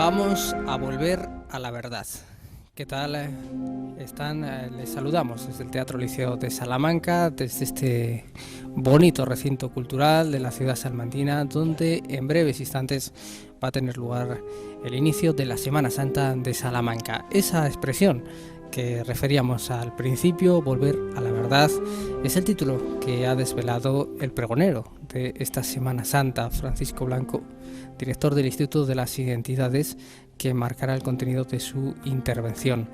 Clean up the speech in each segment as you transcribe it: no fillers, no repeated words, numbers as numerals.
Vamos a volver a la verdad. ¿Qué tal están? Les saludamos desde el Teatro Liceo de Salamanca, desde este bonito recinto cultural de la ciudad salmantina, donde en breves instantes va a tener lugar el inicio de la Semana Santa de Salamanca. Esa expresión que referíamos al principio, volver a la verdad, es el título que ha desvelado el pregonero de esta Semana Santa, Francisco Blanco, director del Instituto de las Identidades, que marcará el contenido de su intervención.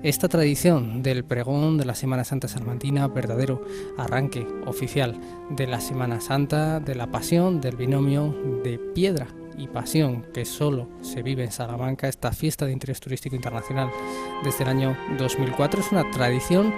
Esta tradición del pregón de la Semana Santa salmantina, verdadero arranque oficial de la Semana Santa, de la pasión, del binomio de piedra y pasión que solo se vive en Salamanca, esta fiesta de interés turístico internacional desde el año 2004, es una tradición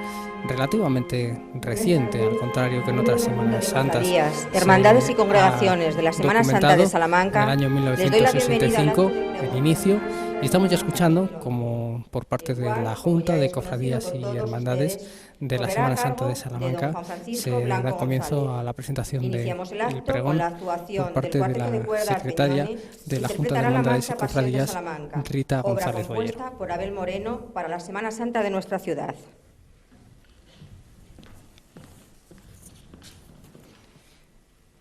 relativamente reciente, al contrario que en otras Semanas Santas. Hermandades y congregaciones de la Semana Santa de Salamanca, en el año 1965, el inicio, y estamos ya escuchando como por parte de la Junta de Cofradías y Hermandades de la Semana Santa de Salamanca se da comienzo a la presentación del pregón por parte de la secretaria de la Junta de Hermandades y Cofradías, Rita González Boyero. Por Abel Moreno para la Semana Santa de nuestra ciudad.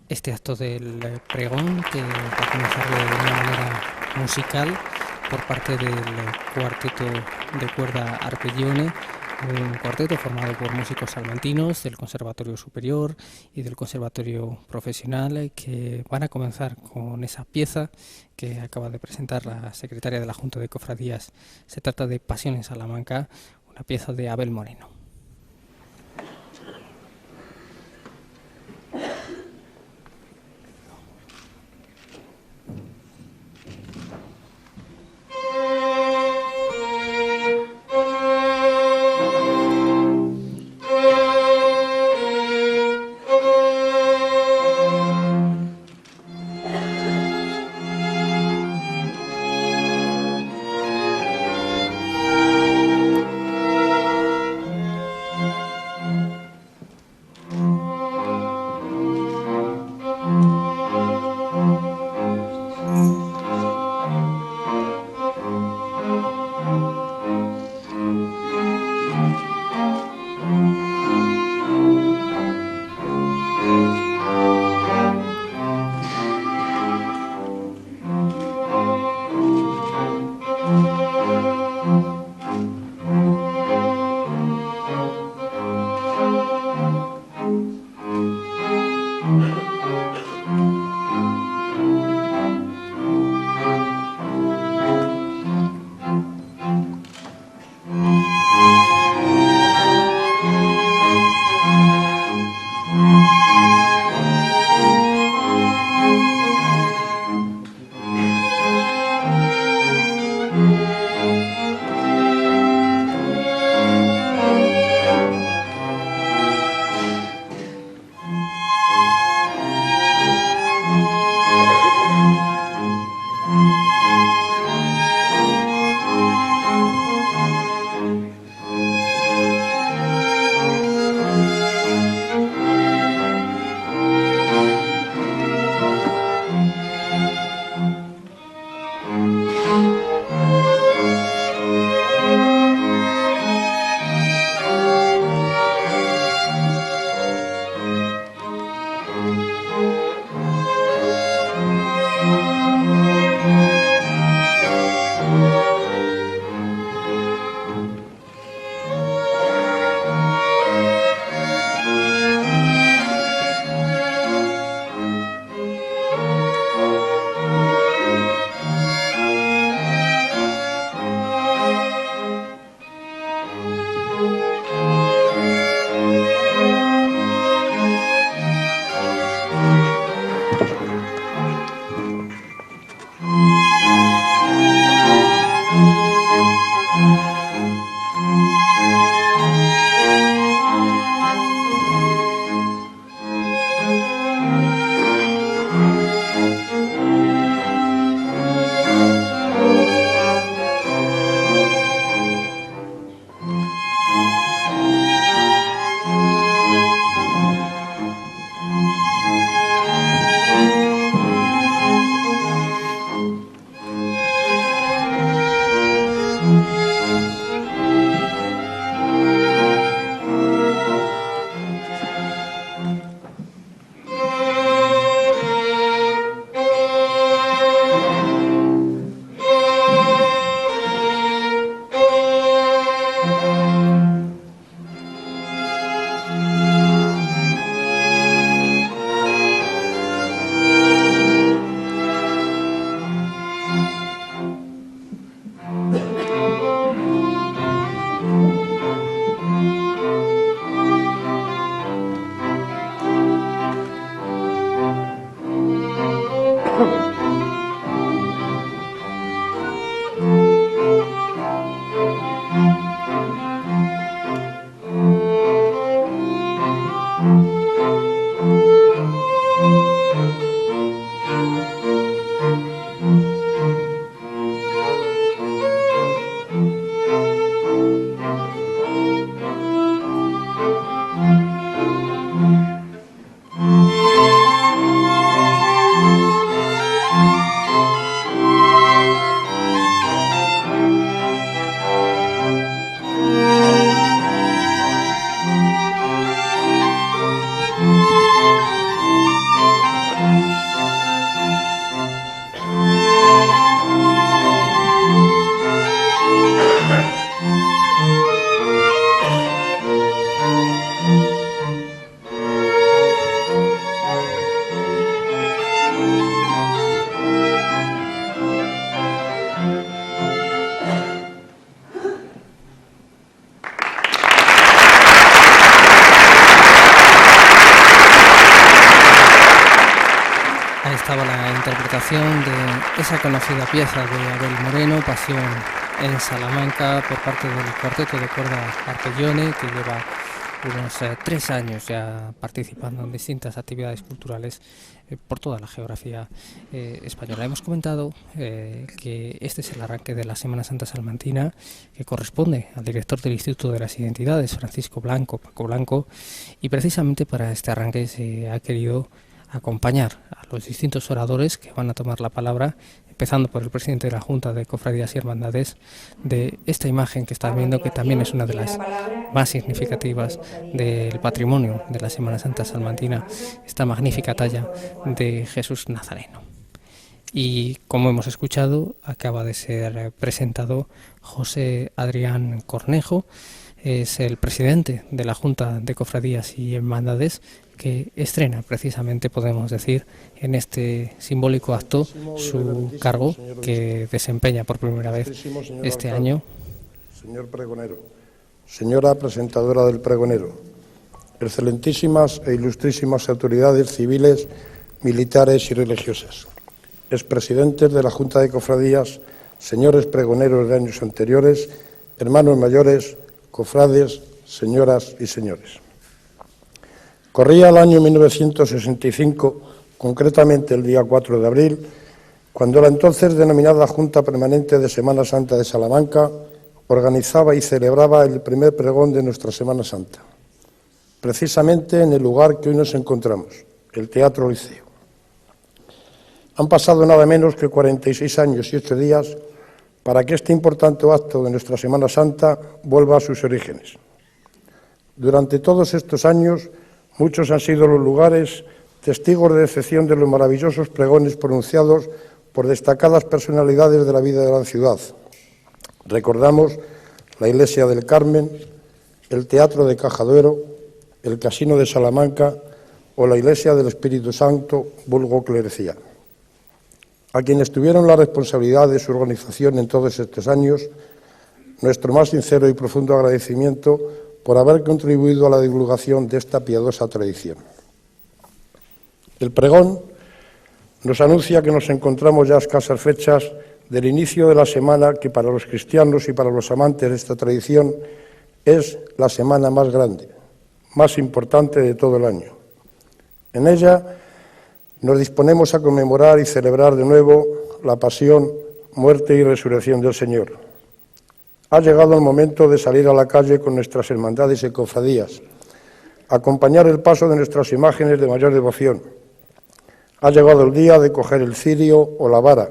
Este acto del pregón, que va a comenzar de una manera musical por parte del cuarteto de cuerda Arpeggione, un cuarteto formado por músicos salmantinos del Conservatorio Superior y del Conservatorio Profesional, que van a comenzar con esa pieza que acaba de presentar la secretaria de la Junta de Cofradías. Se trata de Pasión en Salamanca, una pieza de Abel Moreno. Ahí estaba la interpretación de esa conocida pieza de Abel Moreno, Pasión en Salamanca, por parte del cuarteto de cuerdas Arpellone, que lleva unos 3 años ya participando en distintas actividades culturales por toda la geografía española. Hemos comentado que este es el arranque de la Semana Santa Salmantina, que corresponde al director del Instituto de las Identidades, Francisco Blanco, Paco Blanco, y precisamente para este arranque se ha querido acompañar a los distintos oradores que van a tomar la palabra, empezando por el presidente de la Junta de Cofradías y Hermandades, de esta imagen que están viendo, que también es una de las más significativas del patrimonio de la Semana Santa Salmantina, esta magnífica talla de Jesús Nazareno. Y como hemos escuchado, acaba de ser presentado José Adrián Cornejo, es el presidente de la Junta de Cofradías y Hermandades, que estrena precisamente, podemos decir, en este simbólico acto su cargo que desempeña por primera vez este año. Señor pregonero, señora presentadora del pregonero, excelentísimas e ilustrísimas autoridades civiles, militares y religiosas, expresidentes de la Junta de Cofradías, señores pregoneros de años anteriores, hermanos mayores, cofrades, señoras y señores. Corría el año 1965, concretamente el día 4 de abril, cuando la entonces denominada Junta Permanente de Semana Santa de Salamanca organizaba y celebraba el primer pregón de nuestra Semana Santa, precisamente en el lugar que hoy nos encontramos, el Teatro Liceo. Han pasado nada menos que 46 años y 8 días para que este importante acto de nuestra Semana Santa vuelva a sus orígenes. Durante todos estos años, muchos han sido los lugares testigos de excepción de los maravillosos pregones pronunciados por destacadas personalidades de la vida de la ciudad. Recordamos la Iglesia del Carmen, el Teatro de Cajaduero, el Casino de Salamanca o la Iglesia del Espíritu Santo, vulgo clerecía. A quienes tuvieron la responsabilidad de su organización en todos estos años, nuestro más sincero y profundo agradecimiento por haber contribuido a la divulgación de esta piadosa tradición. El pregón nos anuncia que nos encontramos ya a escasas fechas del inicio de la semana que para los cristianos y para los amantes de esta tradición es la semana más grande, más importante de todo el año. En ella nos disponemos a conmemorar y celebrar de nuevo la pasión, muerte y resurrección del Señor. Ha llegado el momento de salir a la calle con nuestras hermandades y cofradías, acompañar el paso de nuestras imágenes de mayor devoción. Ha llegado el día de coger el cirio o la vara,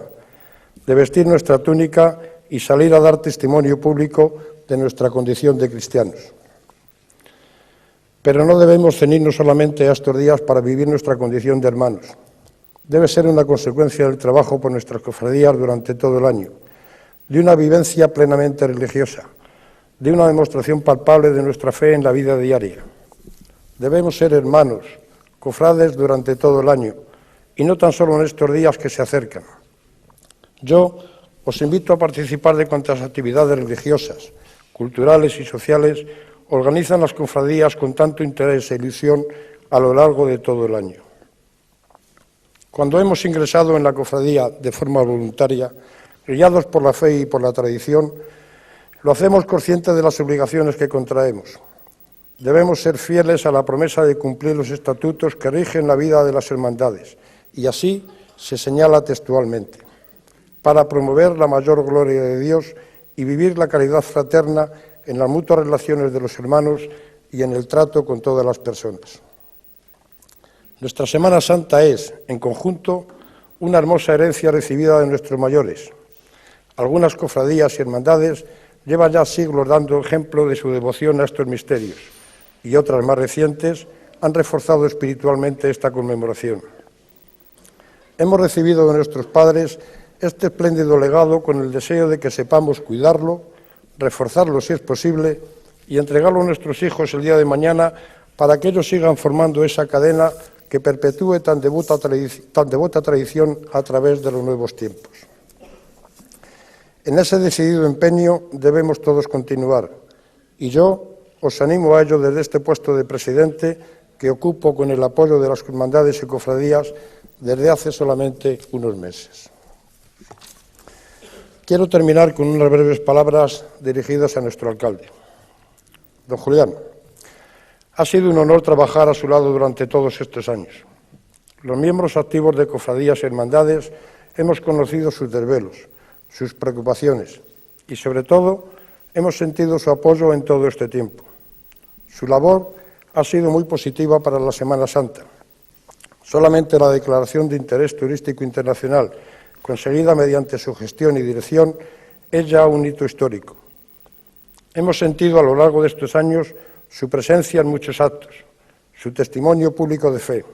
de vestir nuestra túnica y salir a dar testimonio público de nuestra condición de cristianos. Pero no debemos ceñirnos solamente a estos días para vivir nuestra condición de hermanos. Debe ser una consecuencia del trabajo por nuestras cofradías durante todo el año, de una vivencia plenamente religiosa, de una demostración palpable de nuestra fe en la vida diaria. Debemos ser hermanos, cofrades durante todo el año, y no tan solo en estos días que se acercan. Yo os invito a participar de cuantas actividades religiosas, culturales y sociales organizan las cofradías con tanto interés e ilusión a lo largo de todo el año. Cuando hemos ingresado en la cofradía de forma voluntaria, guiados por la fe y por la tradición, lo hacemos conscientes de las obligaciones que contraemos. Debemos ser fieles a la promesa de cumplir los estatutos que rigen la vida de las hermandades, y así se señala textualmente, para promover la mayor gloria de Dios y vivir la caridad fraterna en las mutuas relaciones de los hermanos y en el trato con todas las personas. Nuestra Semana Santa es, en conjunto, una hermosa herencia recibida de nuestros mayores. Algunas cofradías y hermandades llevan ya siglos dando ejemplo de su devoción a estos misterios y otras más recientes han reforzado espiritualmente esta conmemoración. Hemos recibido de nuestros padres este espléndido legado con el deseo de que sepamos cuidarlo, reforzarlo si es posible y entregarlo a nuestros hijos el día de mañana para que ellos sigan formando esa cadena que perpetúe tan devota tradición a través de los nuevos tiempos. En ese decidido empeño debemos todos continuar y yo os animo a ello desde este puesto de presidente que ocupo con el apoyo de las hermandades y cofradías desde hace solamente unos meses. Quiero terminar con unas breves palabras dirigidas a nuestro alcalde. Don Julián, ha sido un honor trabajar a su lado durante todos estos años. Los miembros activos de cofradías y hermandades hemos conocido sus desvelos, sus preocupaciones y, sobre todo, hemos sentido su apoyo en todo este tiempo. Su labor ha sido muy positiva para la Semana Santa. Solamente la declaración de interés turístico internacional, conseguida mediante su gestión y dirección, es ya un hito histórico. Hemos sentido a lo largo de estos años su presencia en muchos actos, su testimonio público de fe,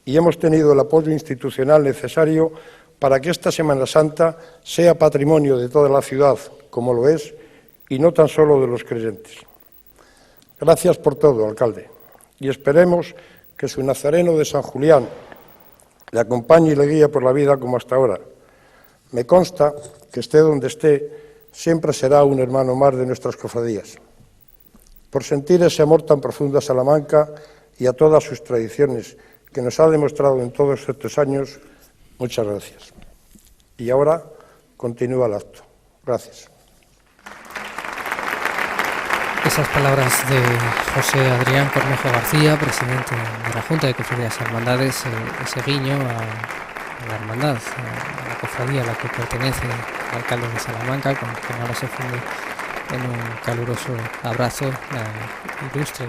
y hemos tenido el apoyo institucional necesario para que esta Semana Santa sea patrimonio de toda la ciudad, como lo es, y no tan solo de los creyentes. Gracias por todo, alcalde, y esperemos que su nazareno de San Julián le acompañe y le guíe por la vida como hasta ahora. Me consta que esté donde esté, siempre será un hermano más de nuestras cofradías. Por sentir ese amor tan profundo a Salamanca y a todas sus tradiciones que nos ha demostrado en todos estos años, muchas gracias. Y ahora continúa el acto. Gracias. Esas palabras de José Adrián Cornejo García, presidente de la Junta de Cofradías y Hermandades, ese guiño a la hermandad, a la cofradía a la que pertenece el alcalde de Salamanca, con quien ahora se funde en un caluroso abrazo la ilustre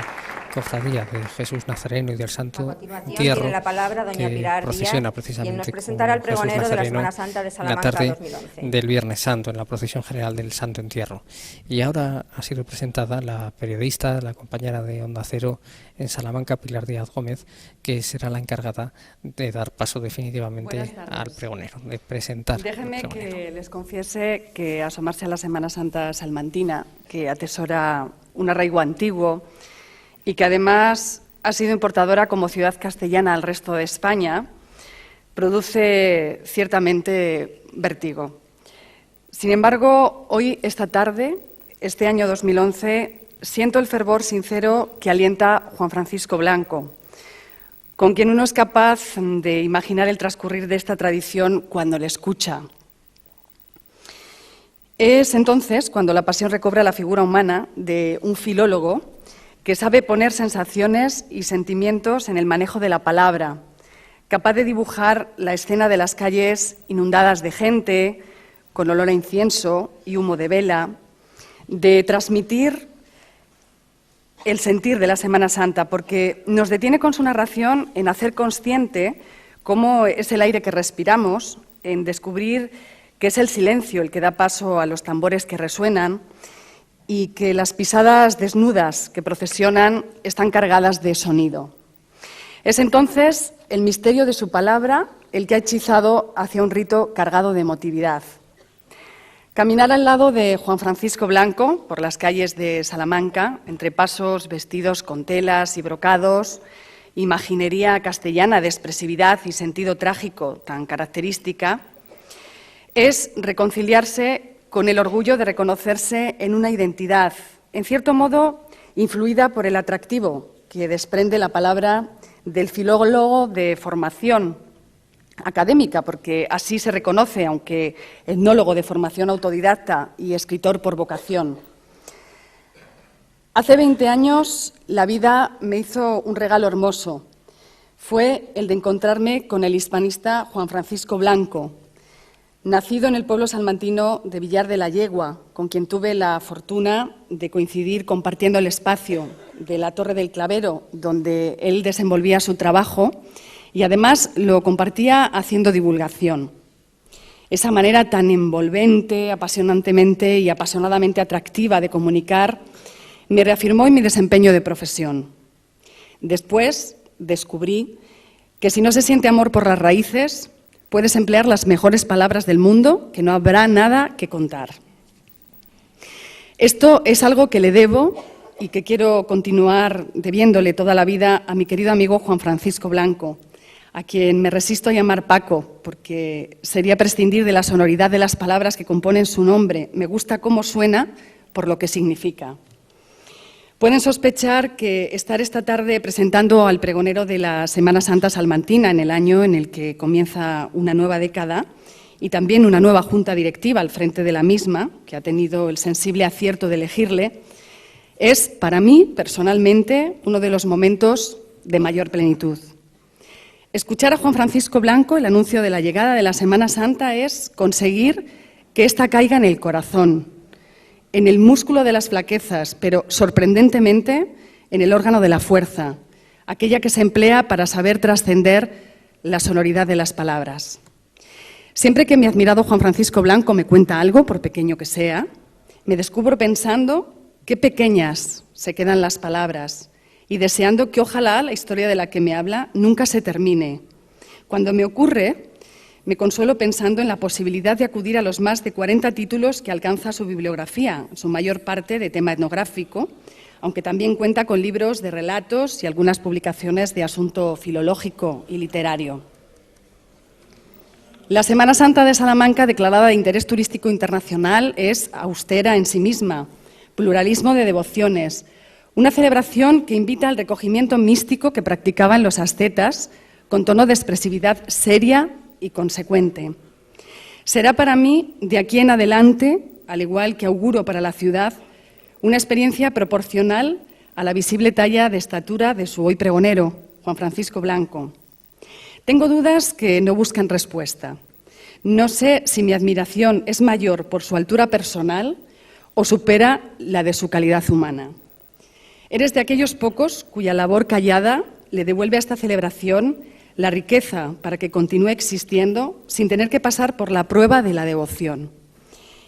cofradía de Jesús Nazareno y del Santo Entierro, tiene la palabra doña Pilar procesiona Díaz, precisamente quien nos presentará el pregonero de la Semana Santa de Salamanca en la tarde 2011. del Viernes Santo, en la procesión general del Santo Entierro. Y ahora ha sido presentada la periodista, la compañera de Onda Cero en Salamanca, Pilar Díaz Gómez, que será la encargada de dar paso definitivamente al pregonero, de presentar. Déjenme que les confiese que asomarse a la Semana Santa salmantina, que atesora un arraigo antiguo y que además ha sido importadora como ciudad castellana al resto de España, produce ciertamente vértigo. Sin embargo, hoy, esta tarde, este año 2011, siento el fervor sincero que alienta Juan Francisco Blanco, con quien uno es capaz de imaginar el transcurrir de esta tradición cuando le escucha. Es entonces cuando la pasión recobra la figura humana de un filólogo que sabe poner sensaciones y sentimientos en el manejo de la palabra, capaz de dibujar la escena de las calles inundadas de gente, con olor a incienso y humo de vela, de transmitir el sentir de la Semana Santa, porque nos detiene con su narración en hacer consciente cómo es el aire que respiramos, en descubrir que es el silencio el que da paso a los tambores que resuenan, y que las pisadas desnudas que procesionan están cargadas de sonido. Es entonces el misterio de su palabra el que ha hechizado hacia un rito cargado de emotividad. Caminar al lado de Juan Francisco Blanco por las calles de Salamanca, entre pasos vestidos con telas y brocados, imaginería castellana de expresividad y sentido trágico tan característica, es reconciliarse con el orgullo de reconocerse en una identidad, en cierto modo influida por el atractivo que desprende la palabra del filólogo de formación académica, porque así se reconoce, aunque etnólogo de formación autodidacta y escritor por vocación. Hace 20 años la vida me hizo un regalo hermoso. Fue el de encontrarme con el hispanista Juan Francisco Blanco, nacido en el pueblo salmantino de Villar de la Yegua, con quien tuve la fortuna de coincidir compartiendo el espacio de la Torre del Clavero, donde él desenvolvía su trabajo y además lo compartía haciendo divulgación. Esa manera tan envolvente, apasionantemente y apasionadamente atractiva de comunicar me reafirmó en mi desempeño de profesión. Después descubrí que si no se siente amor por las raíces, puedes emplear las mejores palabras del mundo, que no habrá nada que contar. Esto es algo que le debo y que quiero continuar debiéndole toda la vida a mi querido amigo Juan Francisco Blanco, a quien me resisto a llamar Paco, porque sería prescindir de la sonoridad de las palabras que componen su nombre. Me gusta cómo suena por lo que significa. Pueden sospechar que estar esta tarde presentando al pregonero de la Semana Santa salmantina en el año en el que comienza una nueva década y también una nueva junta directiva al frente de la misma, que ha tenido el sensible acierto de elegirle, es, para mí, personalmente, uno de los momentos de mayor plenitud. Escuchar a Juan Francisco Blanco, el anuncio de la llegada de la Semana Santa, es conseguir que ésta caiga en el corazón, en el músculo de las flaquezas, pero sorprendentemente en el órgano de la fuerza, aquella que se emplea para saber trascender la sonoridad de las palabras. Siempre que mi admirado Juan Francisco Blanco me cuenta algo, por pequeño que sea, me descubro pensando qué pequeñas se quedan las palabras y deseando que ojalá la historia de la que me habla nunca se termine. Cuando me ocurre, me consuelo pensando en la posibilidad de acudir a los más de 40 títulos que alcanza su bibliografía, en su mayor parte de tema etnográfico, aunque también cuenta con libros de relatos y algunas publicaciones de asunto filológico y literario. La Semana Santa de Salamanca, declarada de interés turístico internacional, es austera en sí misma, pluralismo de devociones, una celebración que invita al recogimiento místico que practicaban los ascetas con tono de expresividad seria y consecuente. Será para mí, de aquí en adelante, al igual que auguro para la ciudad, una experiencia proporcional a la visible talla de estatura de su hoy pregonero, Juan Francisco Blanco. Tengo dudas que no buscan respuesta. No sé si mi admiración es mayor por su altura personal o supera la de su calidad humana. Eres de aquellos pocos cuya labor callada le devuelve a esta celebración la riqueza para que continúe existiendo sin tener que pasar por la prueba de la devoción.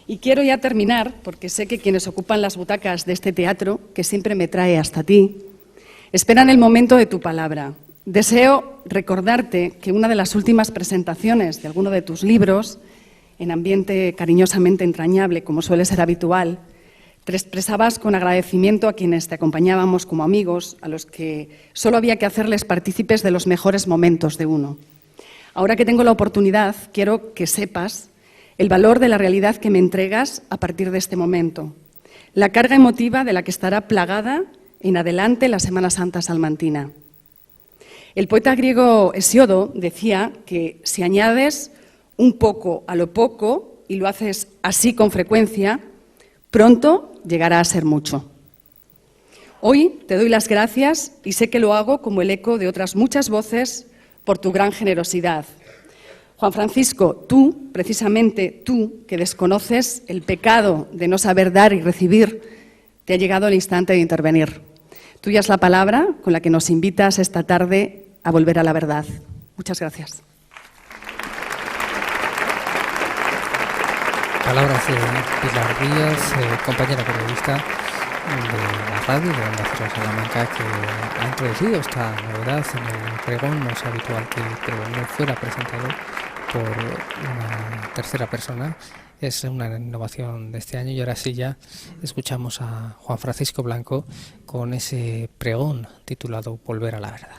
Y quiero ya terminar, porque sé que quienes ocupan las butacas de este teatro, que siempre me trae hasta ti, esperan el momento de tu palabra. Deseo recordarte que una de las últimas presentaciones de alguno de tus libros, en ambiente cariñosamente entrañable, como suele ser habitual, te expresabas con agradecimiento a quienes te acompañábamos como amigos, a los que solo había que hacerles partícipes de los mejores momentos de uno. Ahora que tengo la oportunidad, quiero que sepas el valor de la realidad que me entregas a partir de este momento, la carga emotiva de la que estará plagada en adelante la Semana Santa salmantina. El poeta griego Hesiodo decía que si añades un poco a lo poco y lo haces así con frecuencia, pronto llegará a ser mucho. Hoy te doy las gracias y sé que lo hago como el eco de otras muchas voces por tu gran generosidad. Juan Francisco, tú, precisamente tú, que desconoces el pecado de no saber dar y recibir, te ha llegado el instante de intervenir. Tuya es la palabra con la que nos invitas esta tarde a volver a la verdad. Muchas gracias. Palabras de Pilar Díaz, compañera periodista de la radio de Onda Cero Salamanca, que ha introducido esta novedad en el pregón. No es habitual que el pregón no fuera presentado por una tercera persona. Es una innovación de este año y ahora sí ya escuchamos a Juan Francisco Blanco con ese pregón titulado Volver a la verdad.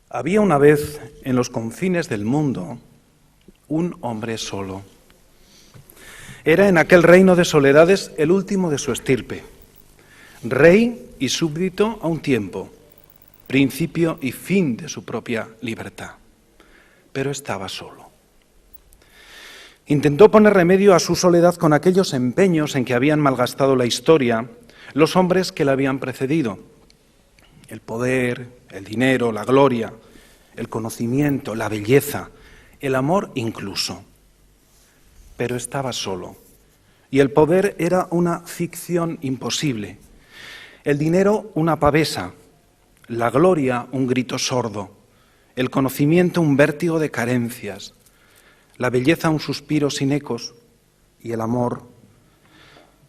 Había una vez en los confines del mundo un hombre solo. Era en aquel reino de soledades el último de su estirpe, rey y súbdito a un tiempo, principio y fin de su propia libertad, pero estaba solo. Intentó poner remedio a su soledad con aquellos empeños en que habían malgastado la historia los hombres que la habían precedido: el poder, el dinero, la gloria, el conocimiento, la belleza, el amor incluso. Pero estaba solo, y el poder era una ficción imposible, el dinero una pavesa, la gloria un grito sordo, el conocimiento un vértigo de carencias, la belleza un suspiro sin ecos, y el amor,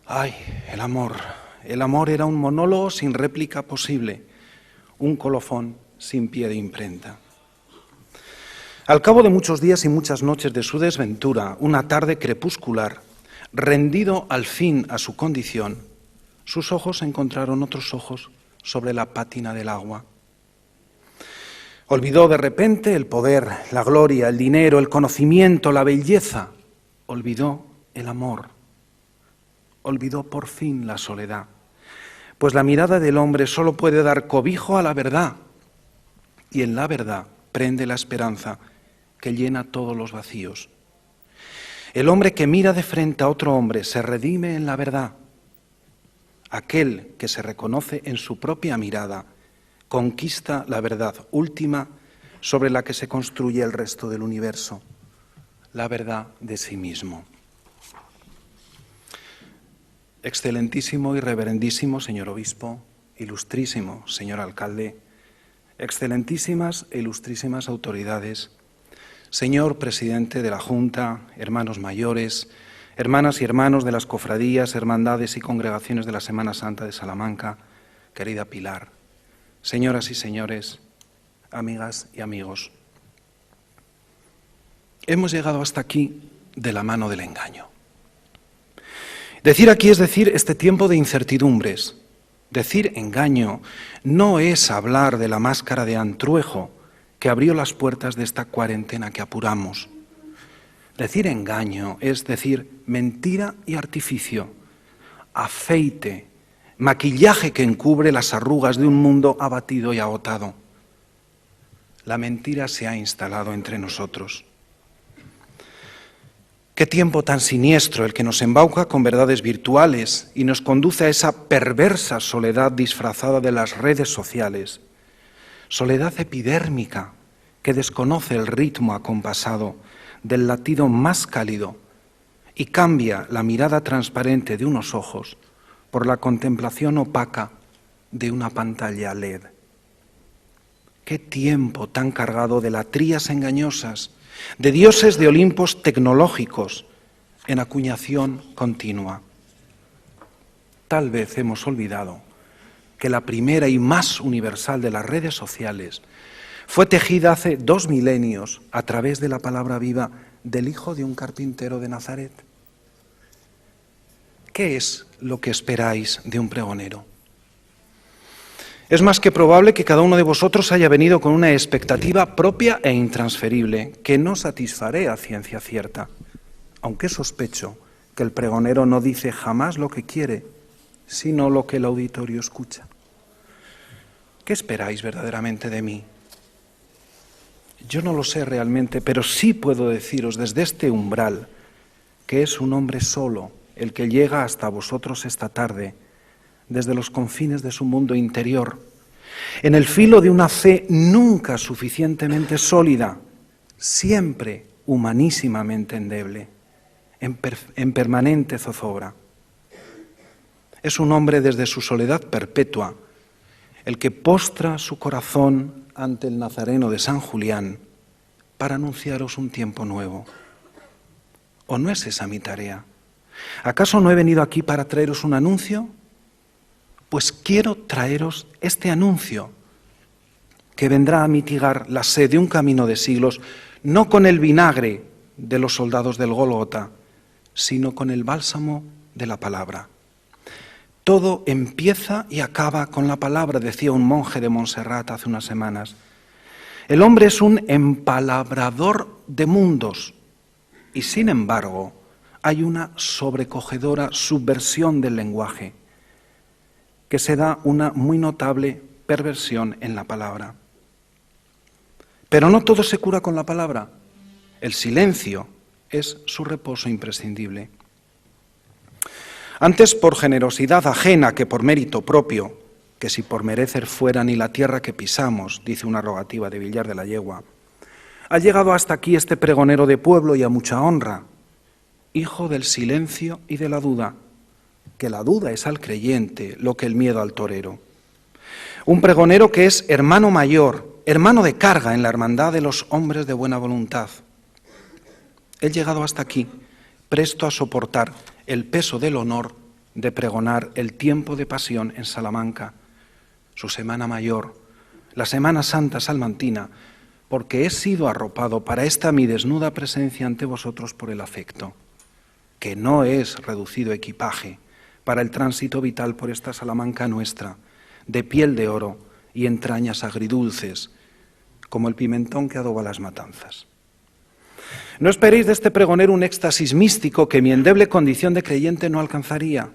¡ay, el amor! El amor era un monólogo sin réplica posible, un colofón sin pie de imprenta. Al cabo de muchos días y muchas noches de su desventura, una tarde crepuscular, rendido al fin a su condición, sus ojos encontraron otros ojos sobre la pátina del agua. Olvidó de repente el poder, la gloria, el dinero, el conocimiento, la belleza. Olvidó el amor. Olvidó por fin la soledad. pues la mirada del hombre solo puede dar cobijo a la verdad, y en la verdad prende la esperanza que llena todos los vacíos. El hombre que mira de frente a otro hombre se redime en la verdad. Aquel que se reconoce en su propia mirada conquista la verdad última sobre la que se construye el resto del universo, la verdad de sí mismo. Excelentísimo y reverendísimo señor obispo, ilustrísimo señor alcalde, excelentísimas e ilustrísimas autoridades, señor presidente de la Junta, hermanos mayores, hermanas y hermanos de las cofradías, hermandades y congregaciones de la Semana Santa de Salamanca, querida Pilar, señoras y señores, amigas y amigos. Hemos llegado hasta aquí de la mano del engaño. Decir aquí es decir este tiempo de incertidumbres. Decir engaño no es hablar de la máscara de Antruejo que abrió las puertas de esta cuarentena que apuramos. Decir engaño es decir mentira y artificio, afeite, maquillaje que encubre las arrugas de un mundo abatido y agotado. La mentira se ha instalado entre nosotros. Qué tiempo tan siniestro el que nos embauca con verdades virtuales y nos conduce a esa perversa soledad disfrazada de las redes sociales. Soledad epidérmica que desconoce el ritmo acompasado del latido más cálido y cambia la mirada transparente de unos ojos por la contemplación opaca de una pantalla LED. Qué tiempo tan cargado de latrías engañosas, de dioses de Olimpos tecnológicos en acuñación continua. Tal vez hemos olvidado que la primera y más universal de las redes sociales fue tejida hace 2 milenios a través de la palabra viva del hijo de un carpintero de Nazaret. ¿Qué es lo que esperáis de un pregonero? Es más que probable que cada uno de vosotros haya venido con una expectativa propia e intransferible, que no satisfaré a ciencia cierta, aunque sospecho que el pregonero no dice jamás lo que quiere, sino lo que el auditorio escucha. ¿Qué esperáis verdaderamente de mí? Yo no lo sé realmente, pero sí puedo deciros desde este umbral que es un hombre solo el que llega hasta vosotros esta tarde, desde los confines de su mundo interior, en el filo de una fe nunca suficientemente sólida, siempre humanísimamente endeble, en permanente zozobra. Es un hombre desde su soledad perpetua, el que postra su corazón ante el Nazareno de San Julián para anunciaros un tiempo nuevo. ¿O no es esa mi tarea? ¿Acaso no he venido aquí para traeros un anuncio? Pues quiero traeros este anuncio que vendrá a mitigar la sed de un camino de siglos, no con el vinagre de los soldados del Gólgota, sino con el bálsamo de la palabra. Todo empieza y acaba con la palabra, decía un monje de Montserrat hace unas semanas. El hombre es un empalabrador de mundos y, sin embargo, hay una sobrecogedora subversión del lenguaje, que se da una muy notable perversión en la palabra. Pero no todo se cura con la palabra. El silencio es su reposo imprescindible. Antes por generosidad ajena que por mérito propio, que si por merecer fuera ni la tierra que pisamos, dice una rogativa de Villar de la Yegua, ha llegado hasta aquí este pregonero de pueblo y a mucha honra, hijo del silencio y de la duda, que la duda es al creyente lo que el miedo al torero. Un pregonero que es hermano mayor, hermano de carga en la hermandad de los hombres de buena voluntad. He llegado hasta aquí, presto a soportar el peso del honor de pregonar el tiempo de pasión en Salamanca, su Semana Mayor, la Semana Santa salmantina, porque he sido arropado para esta mi desnuda presencia ante vosotros por el afecto, que no es reducido equipaje para el tránsito vital por esta Salamanca nuestra, de piel de oro y entrañas agridulces, como el pimentón que adoba las matanzas. No esperéis de este pregonero un éxtasis místico que mi endeble condición de creyente no alcanzaría.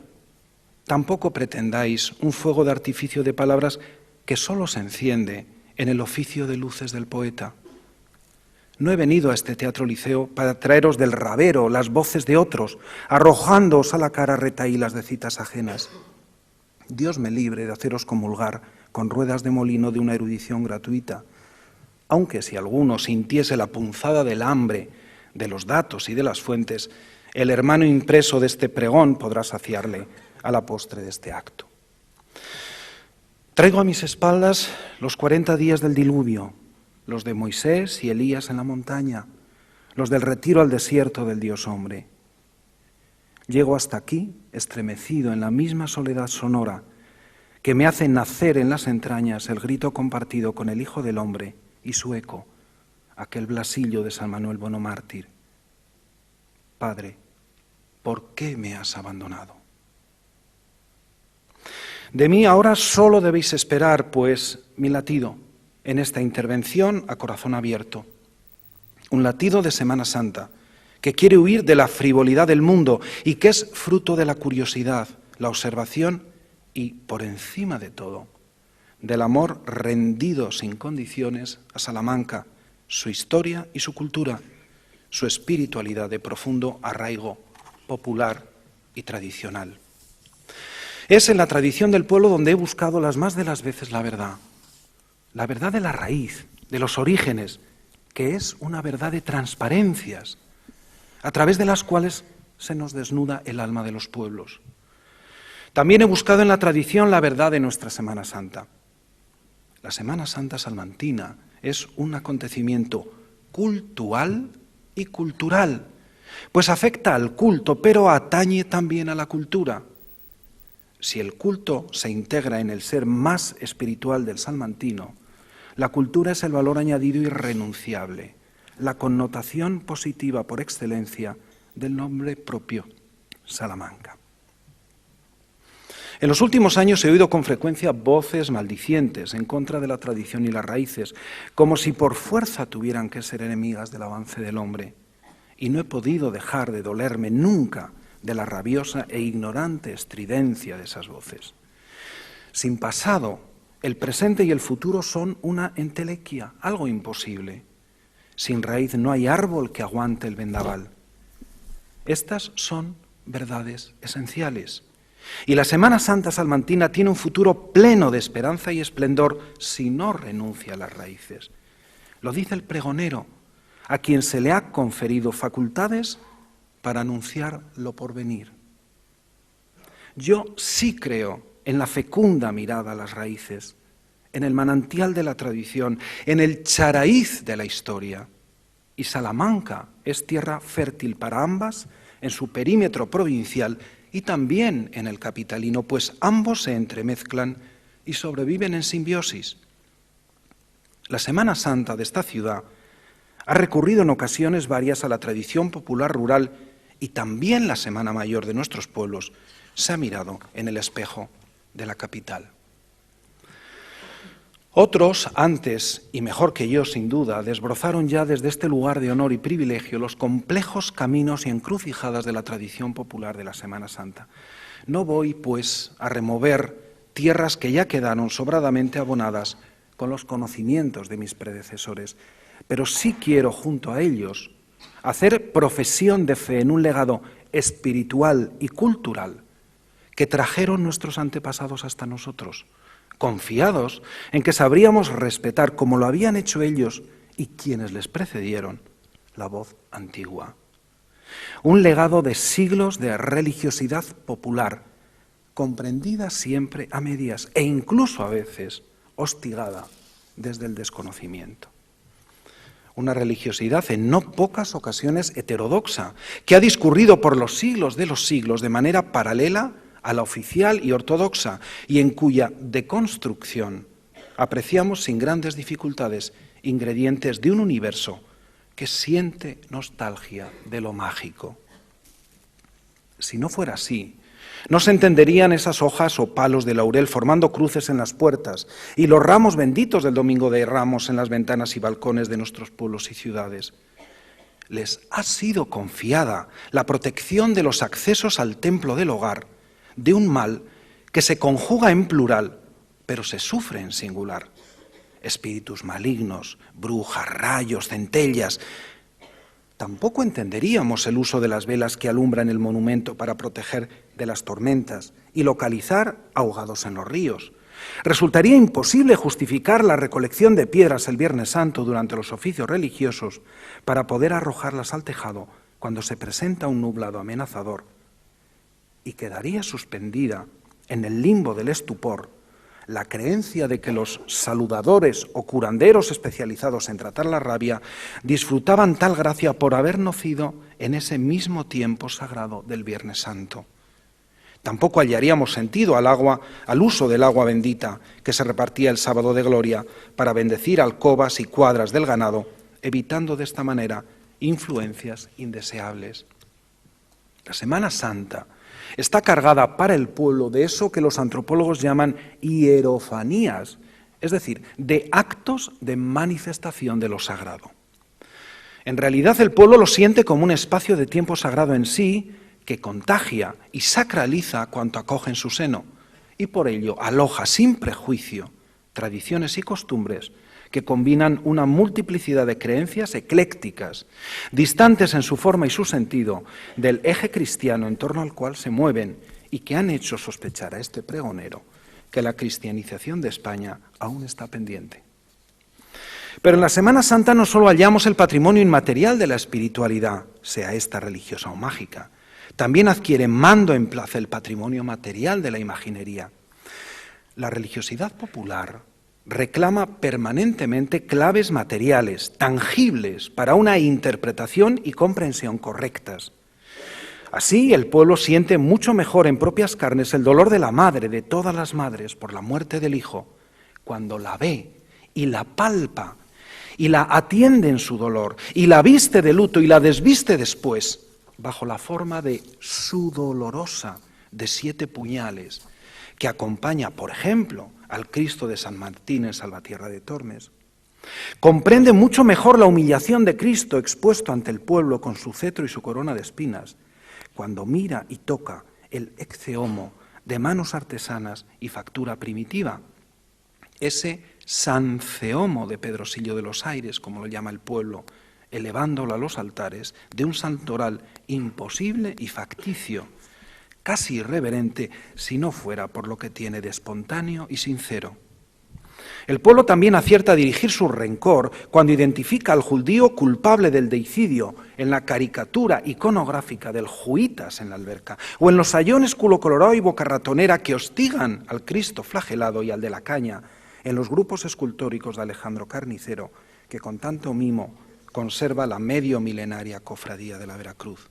tampoco pretendáis un fuego de artificio de palabras que solo se enciende en el oficio de luces del poeta. No he venido a este Teatro Liceo para traeros del rabero las voces de otros, arrojándoos a la cara retahílas de citas ajenas. Dios me libre de haceros comulgar con ruedas de molino de una erudición gratuita, aunque si alguno sintiese la punzada del hambre, de los datos y de las fuentes, el hermano impreso de este pregón podrá saciarle a la postre de este acto. Traigo a mis espaldas los 40 días del diluvio, los de Moisés y Elías en la montaña, los del retiro al desierto del Dios hombre. Llego hasta aquí, estremecido en la misma soledad sonora que me hace nacer en las entrañas el grito compartido con el Hijo del Hombre y su eco, aquel blasillo de San Manuel Bonomártir. Padre, ¿por qué me has abandonado? De mí ahora solo debéis esperar, pues, mi latido en esta intervención a corazón abierto. Un latido de Semana Santa, que quiere huir de la frivolidad del mundo y que es fruto de la curiosidad, la observación y, por encima de todo, del amor rendido sin condiciones a Salamanca, su historia y su cultura, su espiritualidad de profundo arraigo popular y tradicional. Es en la tradición del pueblo donde he buscado las más de las veces la verdad de la raíz, de los orígenes, que es una verdad de transparencias, a través de las cuales se nos desnuda el alma de los pueblos. También he buscado en la tradición la verdad de nuestra Semana Santa. La Semana Santa salmantina es un acontecimiento cultural y cultural, pues afecta al culto, pero atañe también a la cultura. Si el culto se integra en el ser más espiritual del salmantino, la cultura es el valor añadido irrenunciable, la connotación positiva por excelencia del nombre propio, Salamanca. En los últimos años he oído con frecuencia voces maldicientes en contra de la tradición y las raíces, como si por fuerza tuvieran que ser enemigas del avance del hombre. Y no he podido dejar de dolerme nunca de la rabiosa e ignorante estridencia de esas voces. Sin pasado, el presente y el futuro son una entelequia, algo imposible. Sin raíz no hay árbol que aguante el vendaval. Estas son verdades esenciales. Y la Semana Santa salmantina tiene un futuro pleno de esperanza y esplendor si no renuncia a las raíces. Lo dice el pregonero, a quien se le ha conferido facultades para anunciar lo porvenir. Yo sí creo en la fecunda mirada a las raíces, en el manantial de la tradición, en el charaíz de la historia. Y Salamanca es tierra fértil para ambas en su perímetro provincial y también en el capitalino, pues ambos se entremezclan y sobreviven en simbiosis. La Semana Santa de esta ciudad ha recurrido en ocasiones varias a la tradición popular rural y también la Semana Mayor de nuestros pueblos se ha mirado en el espejo de la capital. Otros, antes y mejor que yo sin duda, desbrozaron ya desde este lugar de honor y privilegio los complejos caminos y encrucijadas de la tradición popular de la Semana Santa. No voy, pues, a remover tierras que ya quedaron sobradamente abonadas con los conocimientos de mis predecesores, pero sí quiero, junto a ellos, hacer profesión de fe en un legado espiritual y cultural que trajeron nuestros antepasados hasta nosotros, confiados en que sabríamos respetar, como lo habían hecho ellos y quienes les precedieron, la voz antigua. Un legado de siglos de religiosidad popular, comprendida siempre a medias e incluso a veces hostigada desde el desconocimiento. Una religiosidad en no pocas ocasiones heterodoxa, que ha discurrido por los siglos de los siglos de manera paralela a la oficial y ortodoxa, y en cuya deconstrucción apreciamos sin grandes dificultades ingredientes de un universo que siente nostalgia de lo mágico. Si no fuera así, no se entenderían esas hojas o palos de laurel formando cruces en las puertas y los ramos benditos del Domingo de Ramos en las ventanas y balcones de nuestros pueblos y ciudades. Les ha sido confiada la protección de los accesos al templo del hogar, de un mal que se conjuga en plural, pero se sufre en singular. Espíritus malignos, brujas, rayos, centellas. Tampoco entenderíamos el uso de las velas que alumbran el monumento para proteger de las tormentas y localizar ahogados en los ríos. Resultaría imposible justificar la recolección de piedras el Viernes Santo durante los oficios religiosos para poder arrojarlas al tejado cuando se presenta un nublado amenazador, y quedaría suspendida en el limbo del estupor la creencia de que los saludadores o curanderos especializados en tratar la rabia disfrutaban tal gracia por haber nacido en ese mismo tiempo sagrado del Viernes Santo. Tampoco hallaríamos sentido al uso del agua bendita que se repartía el sábado de gloria para bendecir alcobas y cuadras del ganado, evitando de esta manera influencias indeseables. La Semana Santa está cargada para el pueblo de eso que los antropólogos llaman hierofanías, es decir, de actos de manifestación de lo sagrado. En realidad el pueblo lo siente como un espacio de tiempo sagrado en sí, que contagia y sacraliza cuanto acoge en su seno, y por ello aloja sin prejuicio tradiciones y costumbres que combinan una multiplicidad de creencias eclécticas, distantes en su forma y su sentido del eje cristiano en torno al cual se mueven y que han hecho sospechar a este pregonero que la cristianización de España aún está pendiente. Pero en la Semana Santa no solo hallamos el patrimonio inmaterial de la espiritualidad, sea esta religiosa o mágica, también adquiere mando en plaza el patrimonio material de la imaginería. La religiosidad popular reclama permanentemente claves materiales, tangibles, para una interpretación y comprensión correctas. Así, el pueblo siente mucho mejor en propias carnes el dolor de la madre, de todas las madres, por la muerte del hijo, cuando la ve y la palpa, y la atiende en su dolor, y la viste de luto y la desviste después, bajo la forma de su dolorosa de 7 puñales, que acompaña, por ejemplo, al Cristo de San Martín en Salvatierra de Tormes. Comprende mucho mejor la humillación de Cristo expuesto ante el pueblo con su cetro y su corona de espinas, cuando mira y toca el ecce homo de manos artesanas y factura primitiva, ese sanceomo de Pedrosillo de los Aires, como lo llama el pueblo, elevándolo a los altares de un santoral imposible y facticio, casi irreverente, si no fuera por lo que tiene de espontáneo y sincero. El pueblo también acierta a dirigir su rencor cuando identifica al judío culpable del deicidio en la caricatura iconográfica del Juitas en la alberca, o en los sayones culo colorado y boca ratonera que hostigan al Cristo flagelado y al de la caña, en los grupos escultóricos de Alejandro Carnicero, que con tanto mimo conserva la medio milenaria cofradía de la Veracruz.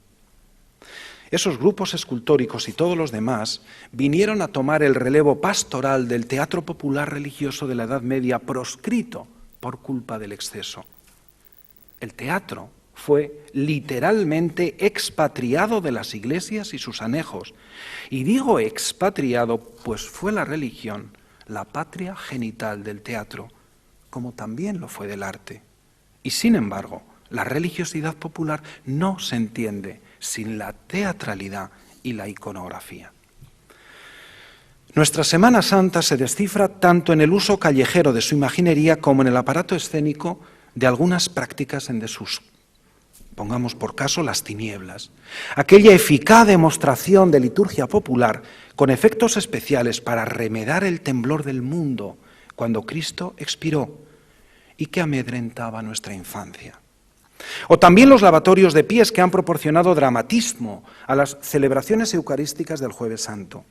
Esos grupos escultóricos y todos los demás vinieron a tomar el relevo pastoral del teatro popular religioso de la Edad Media proscrito por culpa del exceso. El teatro fue literalmente expatriado de las iglesias y sus anejos. Y digo expatriado, pues fue la religión la patria genital del teatro, como también lo fue del arte. Y sin embargo, la religiosidad popular no se entiende sin la teatralidad y la iconografía. Nuestra Semana Santa se descifra tanto en el uso callejero de su imaginería como en el aparato escénico de algunas prácticas en desuso. Pongamos por caso las tinieblas, aquella eficaz demostración de liturgia popular con efectos especiales para remedar el temblor del mundo cuando Cristo expiró y que amedrentaba nuestra infancia. O también los lavatorios de pies que han proporcionado dramatismo a las celebraciones eucarísticas del Jueves Santo.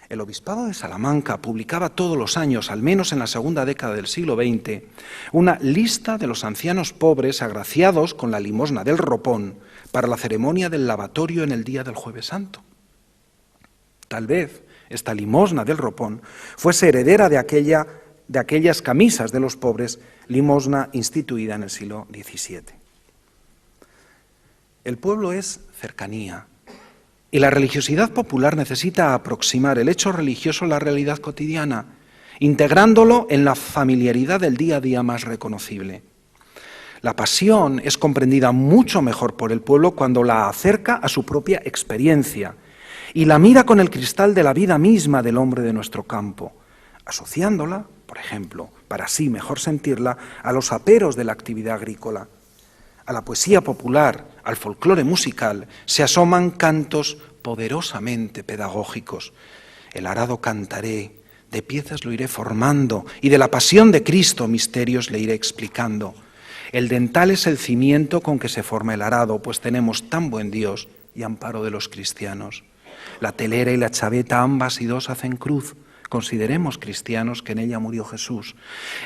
El Obispado de Salamanca publicaba todos los años, al menos en la segunda década del siglo XX, una lista de los ancianos pobres agraciados con la limosna del ropón para la ceremonia del lavatorio en el día del Jueves Santo. Tal vez esta limosna del ropón fuese heredera de aquellas camisas de los pobres, limosna instituida en el siglo XVII. El pueblo es cercanía, y la religiosidad popular necesita aproximar el hecho religioso a la realidad cotidiana, integrándolo en la familiaridad del día a día más reconocible. La pasión es comprendida mucho mejor por el pueblo cuando la acerca a su propia experiencia y la mira con el cristal de la vida misma del hombre de nuestro campo, asociándola, por ejemplo, para así mejor sentirla, a los aperos de la actividad agrícola. A la poesía popular, al folclore musical, se asoman cantos poderosamente pedagógicos. El arado cantaré, de piezas lo iré formando, y de la pasión de Cristo misterios le iré explicando. El dental es el cimiento con que se forma el arado, pues tenemos tan buen Dios y amparo de los cristianos. La telera y la chaveta, ambas y dos, hacen cruz. Consideremos cristianos que en ella murió Jesús.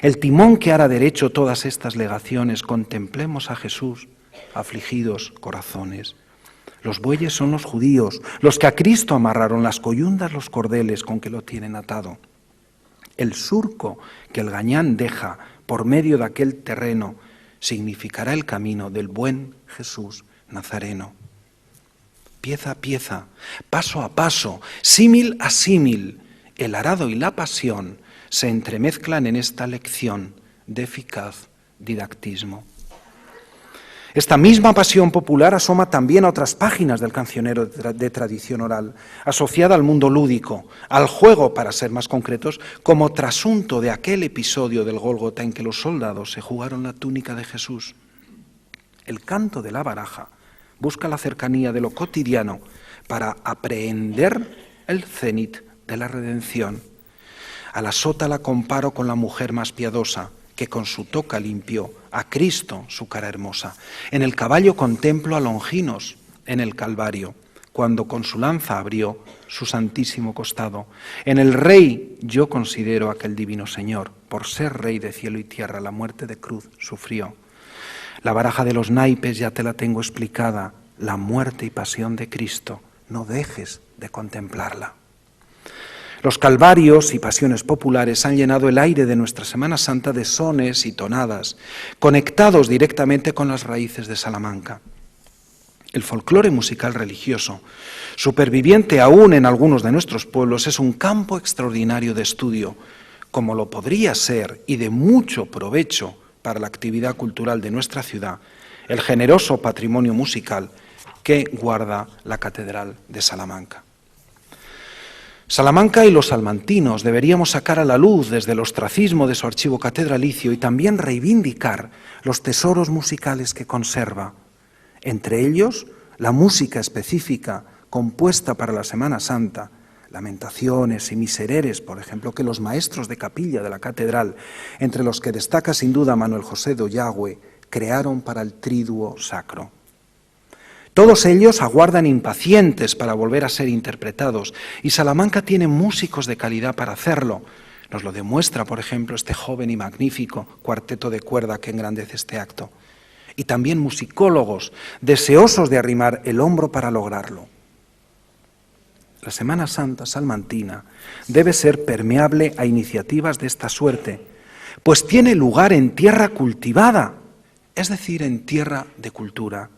El timón que hará derecho todas estas legaciones, contemplemos a Jesús, afligidos corazones. Los bueyes son los judíos, los que a Cristo amarraron, las coyundas los cordeles con que lo tienen atado. El surco que el gañán deja por medio de aquel terreno significará el camino del buen Jesús Nazareno. Pieza a pieza, paso a paso, símil a símil, el arado y la pasión se entremezclan en esta lección de eficaz didactismo. Esta misma pasión popular asoma también a otras páginas del cancionero de tradición oral, asociada al mundo lúdico, al juego, para ser más concretos, como trasunto de aquel episodio del Gólgota en que los soldados se jugaron la túnica de Jesús. El canto de la baraja busca la cercanía de lo cotidiano para aprehender el cenit de la redención. A la sota la comparo con la mujer más piadosa, que con su toca limpió a Cristo su cara hermosa. En el caballo contemplo a Longinos en el Calvario, cuando con su lanza abrió su santísimo costado. En el Rey yo considero aquel divino Señor, por ser Rey de cielo y tierra, la muerte de cruz sufrió. La baraja de los naipes ya te la tengo explicada, la muerte y pasión de Cristo, no dejes de contemplarla. Los calvarios y pasiones populares han llenado el aire de nuestra Semana Santa de sones y tonadas, conectados directamente con las raíces de Salamanca. El folclore musical religioso, superviviente aún en algunos de nuestros pueblos, es un campo extraordinario de estudio, como lo podría ser y de mucho provecho para la actividad cultural de nuestra ciudad, el generoso patrimonio musical que guarda la Catedral de Salamanca. Salamanca y los salmantinos deberíamos sacar a la luz desde el ostracismo de su archivo catedralicio y también reivindicar los tesoros musicales que conserva, entre ellos la música específica compuesta para la Semana Santa, lamentaciones y misereres, por ejemplo, que los maestros de capilla de la catedral, entre los que destaca sin duda Manuel José de Ollagüe, crearon para el triduo sacro. Todos ellos aguardan impacientes para volver a ser interpretados y Salamanca tiene músicos de calidad para hacerlo. Nos lo demuestra, por ejemplo, este joven y magnífico cuarteto de cuerda que engrandece este acto. Y también musicólogos deseosos de arrimar el hombro para lograrlo. La Semana Santa salmantina debe ser permeable a iniciativas de esta suerte, pues tiene lugar en tierra cultivada, es decir, en tierra de cultura.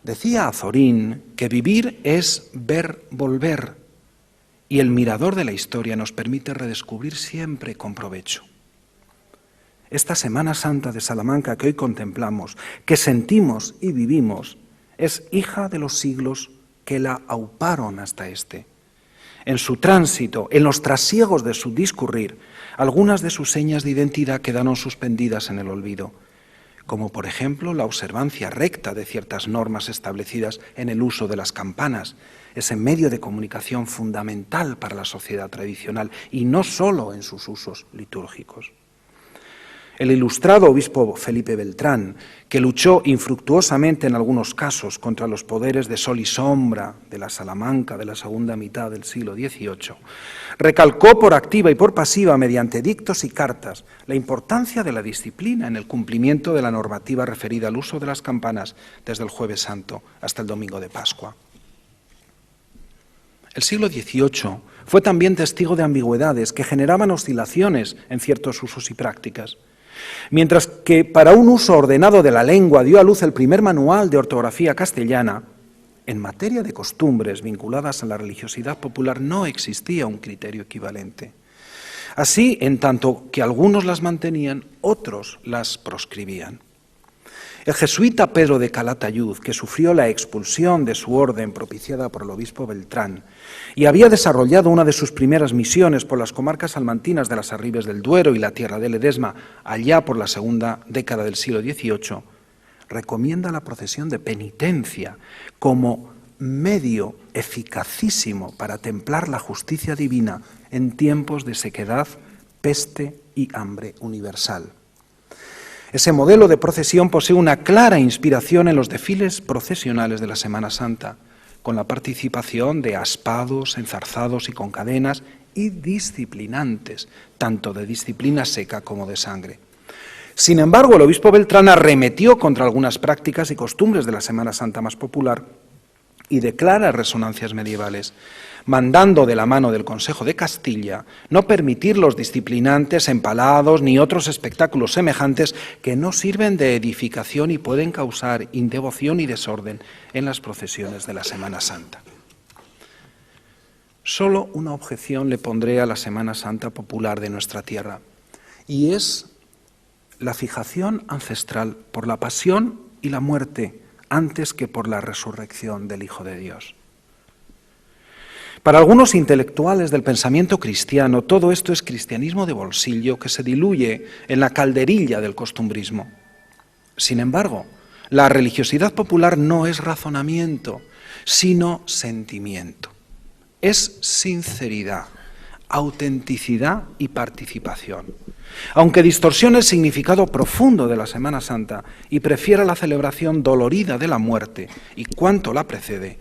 Decía Azorín que vivir es ver volver y el mirador de la historia nos permite redescubrir siempre con provecho. Esta Semana Santa de Salamanca que hoy contemplamos, que sentimos y vivimos, es hija de los siglos que la auparon hasta este. En su tránsito, en los trasiegos de su discurrir, algunas de sus señas de identidad quedaron suspendidas en el olvido, como por ejemplo la observancia recta de ciertas normas establecidas en el uso de las campanas, ese medio de comunicación fundamental para la sociedad tradicional y no solo en sus usos litúrgicos. El ilustrado obispo Felipe Beltrán, que luchó infructuosamente en algunos casos contra los poderes de sol y sombra de la Salamanca de la segunda mitad del siglo XVIII, recalcó por activa y por pasiva, mediante dictos y cartas, la importancia de la disciplina en el cumplimiento de la normativa referida al uso de las campanas desde el Jueves Santo hasta el Domingo de Pascua. El siglo XVIII fue también testigo de ambigüedades que generaban oscilaciones en ciertos usos y prácticas. Mientras que para un uso ordenado de la lengua dio a luz el primer manual de ortografía castellana, en materia de costumbres vinculadas a la religiosidad popular no existía un criterio equivalente. Así, en tanto que algunos las mantenían, otros las proscribían. El jesuita Pedro de Calatayud, que sufrió la expulsión de su orden propiciada por el obispo Beltrán y había desarrollado una de sus primeras misiones por las comarcas salmantinas de las Arribes del Duero y la tierra de Ledesma, allá por la segunda década del siglo XVIII, recomienda la procesión de penitencia como medio eficacísimo para templar la justicia divina en tiempos de sequedad, peste y hambre universal. Ese modelo de procesión posee una clara inspiración en los desfiles procesionales de la Semana Santa, con la participación de aspados, enzarzados y con cadenas y disciplinantes, tanto de disciplina seca como de sangre. Sin embargo, el obispo Beltrán arremetió contra algunas prácticas y costumbres de la Semana Santa más popular y declara resonancias medievales, mandando de la mano del Consejo de Castilla no permitir los disciplinantes, empalados ni otros espectáculos semejantes que no sirven de edificación y pueden causar indevoción y desorden en las procesiones de la Semana Santa. Solo una objeción le pondré a la Semana Santa popular de nuestra tierra, y es la fijación ancestral por la pasión y la muerte antes que por la resurrección del Hijo de Dios. Para algunos intelectuales del pensamiento cristiano, todo esto es cristianismo de bolsillo que se diluye en la calderilla del costumbrismo. Sin embargo, la religiosidad popular no es razonamiento, sino sentimiento. Es sinceridad, autenticidad y participación. Aunque distorsione el significado profundo de la Semana Santa y prefiera la celebración dolorida de la muerte y cuanto la precede,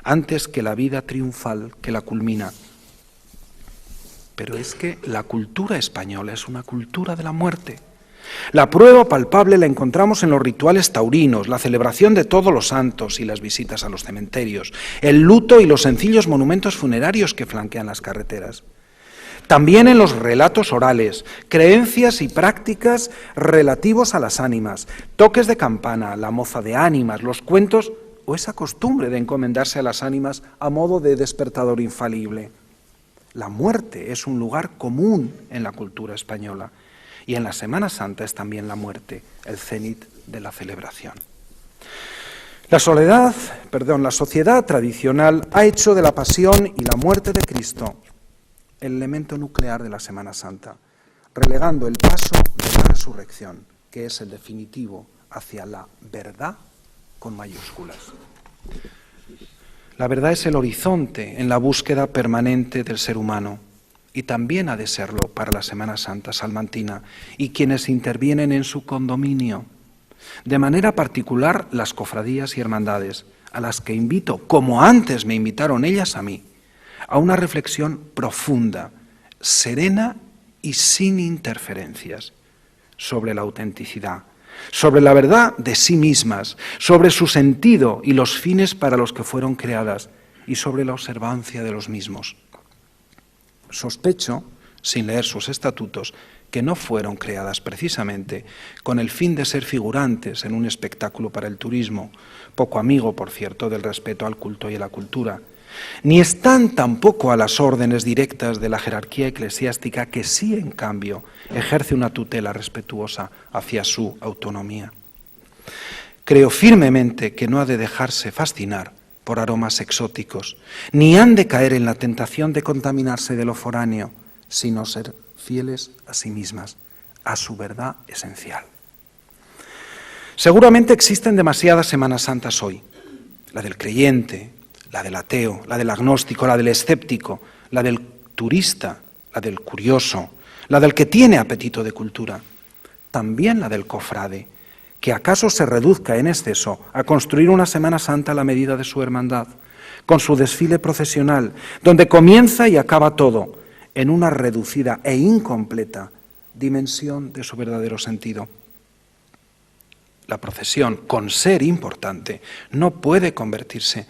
antes que la vida triunfal que la culmina. Pero es que la cultura española es una cultura de la muerte. La prueba palpable la encontramos en los rituales taurinos, la celebración de todos los santos y las visitas a los cementerios, el luto y los sencillos monumentos funerarios que flanquean las carreteras. También en los relatos orales, creencias y prácticas relativos a las ánimas, toques de campana, la moza de ánimas, los cuentos o esa costumbre de encomendarse a las ánimas a modo de despertador infalible. La muerte es un lugar común en la cultura española y en la Semana Santa es también la muerte, el cénit de la celebración. La sociedad tradicional ha hecho de la pasión y la muerte de Cristo el elemento nuclear de la Semana Santa, relegando el paso de la resurrección, que es el definitivo, hacia la verdad con mayúsculas. La verdad es el horizonte en la búsqueda permanente del ser humano y también ha de serlo para la Semana Santa salmantina y quienes intervienen en su condominio. De manera particular las cofradías y hermandades, a las que invito, como antes me invitaron ellas a mí, a una reflexión profunda, serena y sin interferencias sobre la autenticidad, sobre la verdad de sí mismas, sobre su sentido y los fines para los que fueron creadas y sobre la observancia de los mismos. Sospecho, sin leer sus estatutos, que no fueron creadas precisamente con el fin de ser figurantes en un espectáculo para el turismo, poco amigo, por cierto, del respeto al culto y a la cultura, ni están tampoco a las órdenes directas de la jerarquía eclesiástica que sí, en cambio, ejerce una tutela respetuosa hacia su autonomía. Creo firmemente que no ha de dejarse fascinar por aromas exóticos, ni han de caer en la tentación de contaminarse de lo foráneo, sino ser fieles a sí mismas, a su verdad esencial. Seguramente existen demasiadas Semanas Santas hoy, la del creyente, la del ateo, la del agnóstico, la del escéptico, la del turista, la del curioso, la del que tiene apetito de cultura, también la del cofrade, que acaso se reduzca en exceso a construir una Semana Santa a la medida de su hermandad, con su desfile procesional, donde comienza y acaba todo, en una reducida e incompleta dimensión de su verdadero sentido. La procesión, con ser importante, no puede convertirse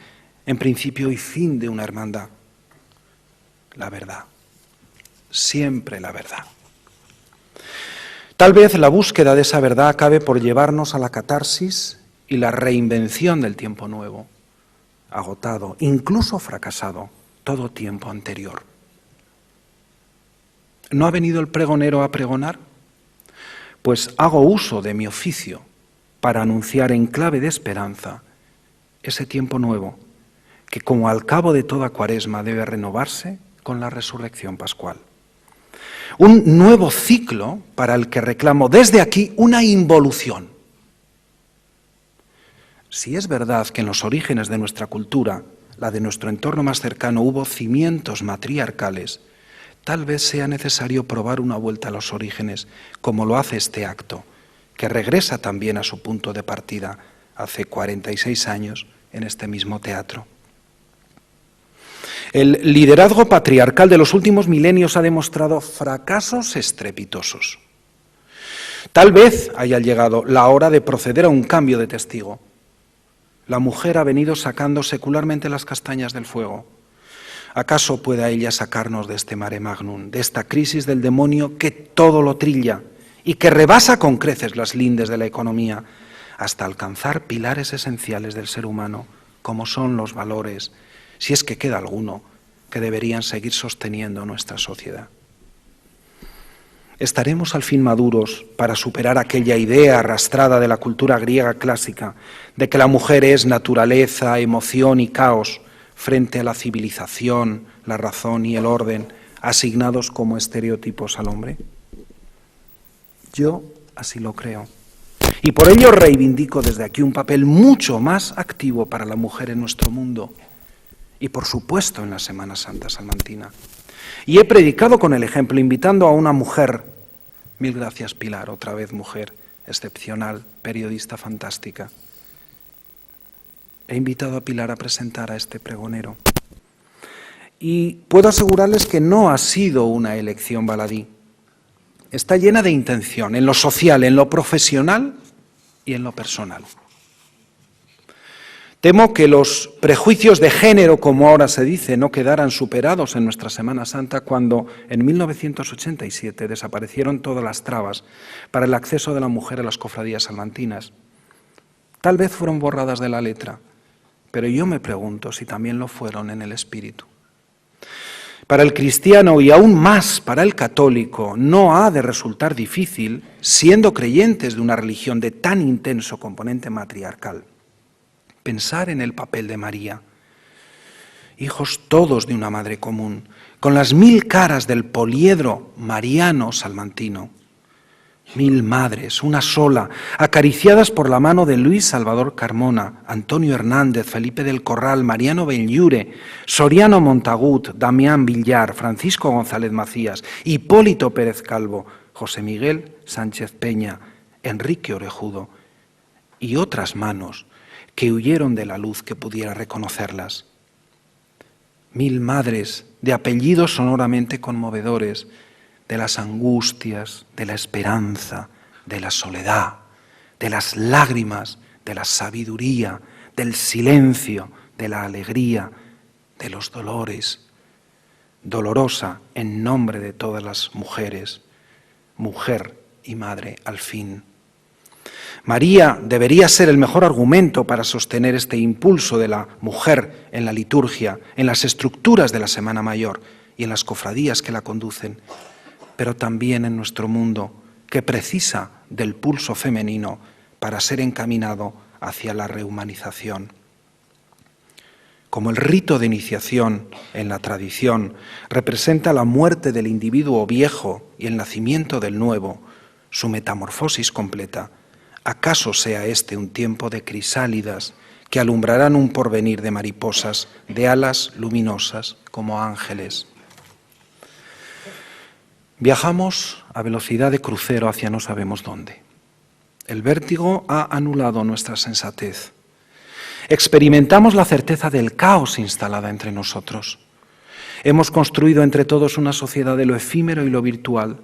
en principio y fin de una hermandad. La verdad, siempre la verdad. Tal vez la búsqueda de esa verdad acabe por llevarnos a la catarsis y la reinvención del tiempo nuevo, agotado, incluso fracasado, todo tiempo anterior. ¿No ha venido el pregonero a pregonar? Pues hago uso de mi oficio para anunciar en clave de esperanza ese tiempo nuevo que, como al cabo de toda Cuaresma, debe renovarse con la resurrección pascual. Un nuevo ciclo para el que reclamo desde aquí una involución. Si es verdad que en los orígenes de nuestra cultura, la de nuestro entorno más cercano, hubo cimientos matriarcales, tal vez sea necesario probar una vuelta a los orígenes, como lo hace este acto, que regresa también a su punto de partida hace 46 años en este mismo teatro. El liderazgo patriarcal de los últimos milenios ha demostrado fracasos estrepitosos. Tal vez haya llegado la hora de proceder a un cambio de testigo. La mujer ha venido sacando secularmente las castañas del fuego. ¿Acaso pueda ella sacarnos de este mare magnum, de esta crisis del demonio que todo lo trilla y que rebasa con creces las lindes de la economía hasta alcanzar pilares esenciales del ser humano, como son los valores, si es que queda alguno, que deberían seguir sosteniendo nuestra sociedad? ¿Estaremos al fin maduros para superar aquella idea arrastrada de la cultura griega clásica de que la mujer es naturaleza, emoción y caos frente a la civilización, la razón y el orden asignados como estereotipos al hombre? Yo así lo creo. Y por ello reivindico desde aquí un papel mucho más activo para la mujer en nuestro mundo y, por supuesto, en la Semana Santa salmantina. Y he predicado con el ejemplo, invitando a una mujer, mil gracias Pilar, otra vez mujer, excepcional, periodista fantástica. He invitado a Pilar a presentar a este pregonero. Y puedo asegurarles que no ha sido una elección baladí. Está llena de intención, en lo social, en lo profesional y en lo personal. Temo que los prejuicios de género, como ahora se dice, no quedaran superados en nuestra Semana Santa cuando en 1987 desaparecieron todas las trabas para el acceso de la mujer a las cofradías salmantinas. Tal vez fueron borradas de la letra, pero yo me pregunto si también lo fueron en el espíritu. Para el cristiano y aún más para el católico no ha de resultar difícil, siendo creyentes de una religión de tan intenso componente matriarcal, pensar en el papel de María, hijos todos de una madre común, con las 1000 caras del poliedro mariano salmantino. 1000 madres, una sola, acariciadas por la mano de Luis Salvador Carmona, Antonio Hernández, Felipe del Corral, Mariano Benlliure, Soriano Montagut, Damián Villar, Francisco González Macías, Hipólito Pérez Calvo, José Miguel Sánchez Peña, Enrique Orejudo y otras manos que huyeron de la luz que pudiera reconocerlas. 1000 madres de apellidos sonoramente conmovedores, de las angustias, de la esperanza, de la soledad, de las lágrimas, de la sabiduría, del silencio, de la alegría, de los dolores. Dolorosa en nombre de todas las mujeres, mujer y madre al fin. María debería ser el mejor argumento para sostener este impulso de la mujer en la liturgia, en las estructuras de la Semana Mayor y en las cofradías que la conducen, pero también en nuestro mundo, que precisa del pulso femenino para ser encaminado hacia la rehumanización. Como el rito de iniciación en la tradición representa la muerte del individuo viejo y el nacimiento del nuevo, su metamorfosis completa, ¿acaso sea este un tiempo de crisálidas que alumbrarán un porvenir de mariposas, de alas luminosas como ángeles? Viajamos a velocidad de crucero hacia no sabemos dónde. El vértigo ha anulado nuestra sensatez. Experimentamos la certeza del caos instalada entre nosotros. Hemos construido entre todos una sociedad de lo efímero y lo virtual,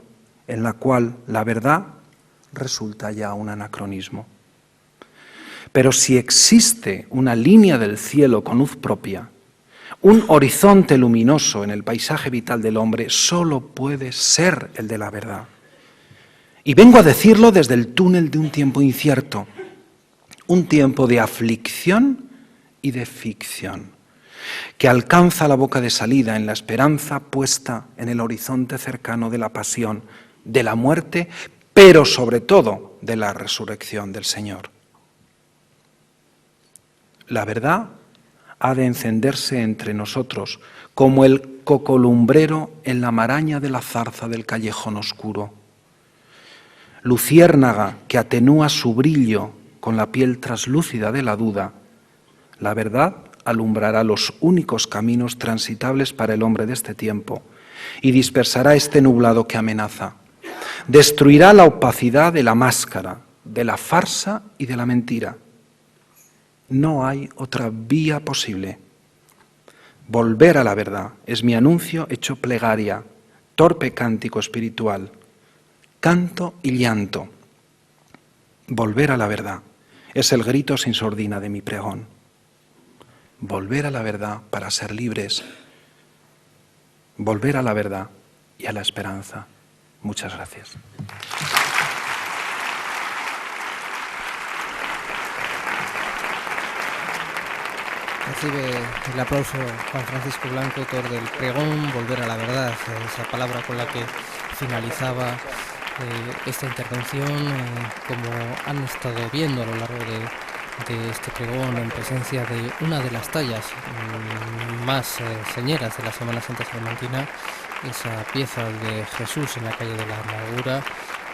en la cual la verdad resulta ya un anacronismo. Pero si existe una línea del cielo con luz propia, un horizonte luminoso en el paisaje vital del hombre, solo puede ser el de la verdad. Y vengo a decirlo desde el túnel de un tiempo incierto, un tiempo de aflicción y de ficción, que alcanza la boca de salida en la esperanza puesta en el horizonte cercano de la pasión, de la muerte, pero sobre todo de la resurrección del Señor. La verdad ha de encenderse entre nosotros como el cocolumbrero en la maraña de la zarza del callejón oscuro. Luciérnaga que atenúa su brillo con la piel traslúcida de la duda, la verdad alumbrará los únicos caminos transitables para el hombre de este tiempo y dispersará este nublado que amenaza. Destruirá la opacidad de la máscara, de la farsa y de la mentira. No hay otra vía posible. Volver a la verdad es mi anuncio hecho plegaria, torpe cántico espiritual, canto y llanto. Volver a la verdad es el grito sin sordina de mi pregón. Volver a la verdad para ser libres. Volver a la verdad y a la esperanza. Muchas gracias. Recibe el aplauso Juan Francisco Blanco, autor del pregón Volver a la verdad, esa palabra con la que finalizaba esta intervención, como han estado viendo a lo largo de este pregón, en presencia de una de las tallas más señeras de la Semana Santa salmantina, esa pieza de Jesús en la calle de la Amargura,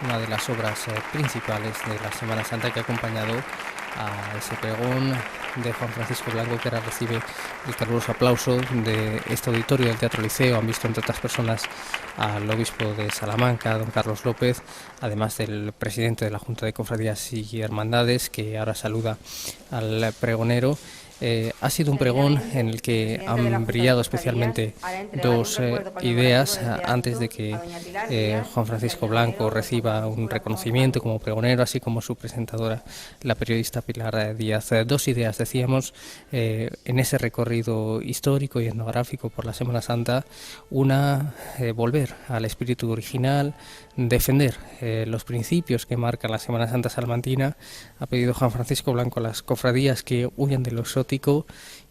una de las obras principales de la Semana Santa que ha acompañado a ese pregón de Juan Francisco Blanco, que ahora recibe el caluroso aplauso de este auditorio del Teatro Liceo. Han visto entre otras personas al obispo de Salamanca, don Carlos López, además del presidente de la Junta de Cofradías y Hermandades, que ahora saluda al pregonero. Ha sido un pregón en el que han brillado especialmente dos ideas antes de que Juan Francisco Blanco reciba un reconocimiento como pregonero, así como su presentadora, la periodista Pilar Díaz. Dos ideas, decíamos, en ese recorrido histórico y etnográfico por la Semana Santa. Una, volver al espíritu original, defender los principios que marcan la Semana Santa salmantina. Ha pedido Juan Francisco Blanco a las cofradías que huyan de lo exótico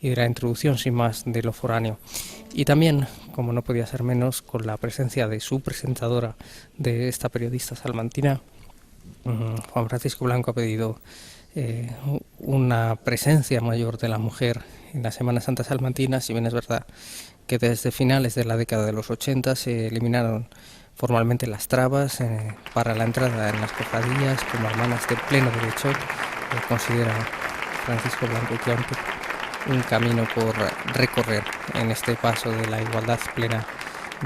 y de la introducción sin más de lo foráneo. Y también, como no podía ser menos, con la presencia de su presentadora, de esta periodista salmantina, Juan Francisco Blanco ha pedido una presencia mayor de la mujer en la Semana Santa salmantina. Si bien es verdad que desde finales de la década de los 80 se eliminaron formalmente las trabas para la entrada en las cofradías como hermanas de pleno derecho, considera Francisco Blanco que aún un camino por recorrer en este paso de la igualdad plena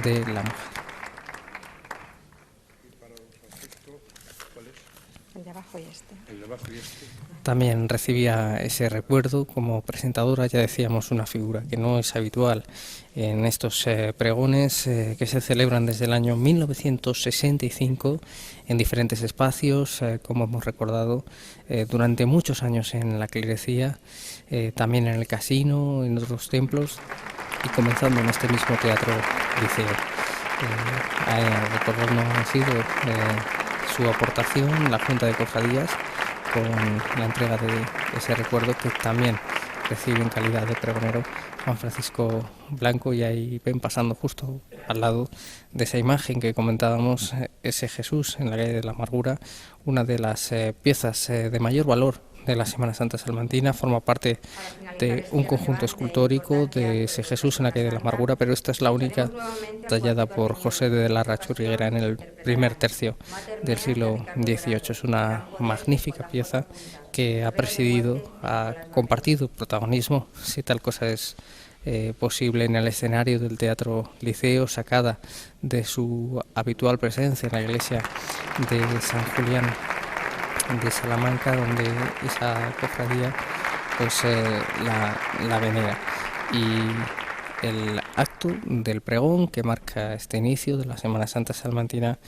de la mujer. El de abajo y este. El de abajo y este. También recibía ese recuerdo como presentadora, ya decíamos, una figura que no es habitual en estos pregones que se celebran desde el año 1965 en diferentes espacios, como hemos recordado, durante muchos años en la clerecía, también en el casino, en otros templos y comenzando en este mismo Teatro Liceo. Recordar no ha sido su aportación, la Junta de Cofradías, con la entrega de ese recuerdo que también recibe en calidad de pregonero Juan Francisco Blanco, y ahí ven pasando justo al lado de esa imagen que comentábamos, ese Jesús en la calle de la Amargura, una de las piezas de mayor valor de la Semana Santa salmantina. Forma parte de un conjunto escultórico de ese Jesús en la calle de la Amargura, pero esta es la única tallada por José de Larra Churriguera en el primer tercio del siglo XVIII. Es una magnífica pieza que ha presidido, ha compartido protagonismo, si tal cosa es posible, en el escenario del Teatro Liceo, sacada de su habitual presencia en la iglesia de San Julián de Salamanca, donde esa cofradía pues la venera. Y el acto del pregón que marca este inicio de la Semana Santa salmantina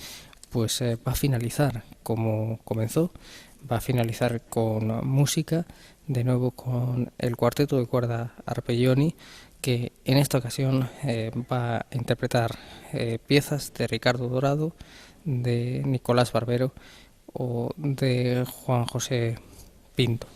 pues va a finalizar como comenzó, va a finalizar con música, de nuevo con el cuarteto de cuerda Arpeggioni, que en esta ocasión va a interpretar piezas de Ricardo Dorado, de Nicolás Barbero o de Juan José Pinto.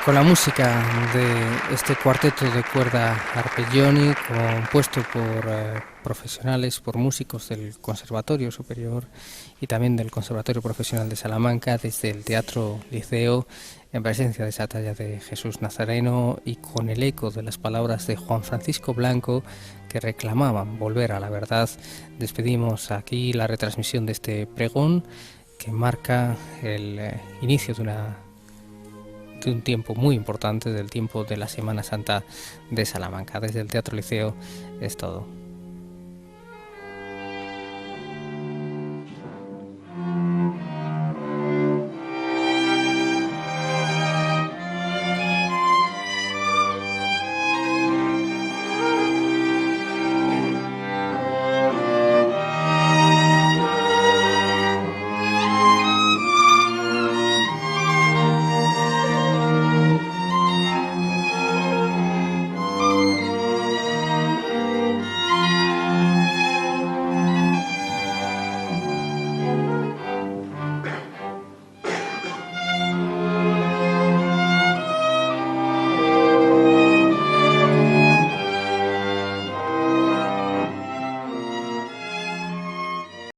con la música de este cuarteto de cuerda Arpeggioni, compuesto por profesionales, por músicos del Conservatorio Superior y también del Conservatorio Profesional de Salamanca, desde el Teatro Liceo, en presencia de esa talla de Jesús Nazareno y con el eco de las palabras de Juan Francisco Blanco, que reclamaban volver a la verdad. Despedimos aquí la retransmisión de este pregón que marca el inicio de un tiempo muy importante, del tiempo de la Semana Santa de Salamanca. Desde el Teatro Liceo es todo.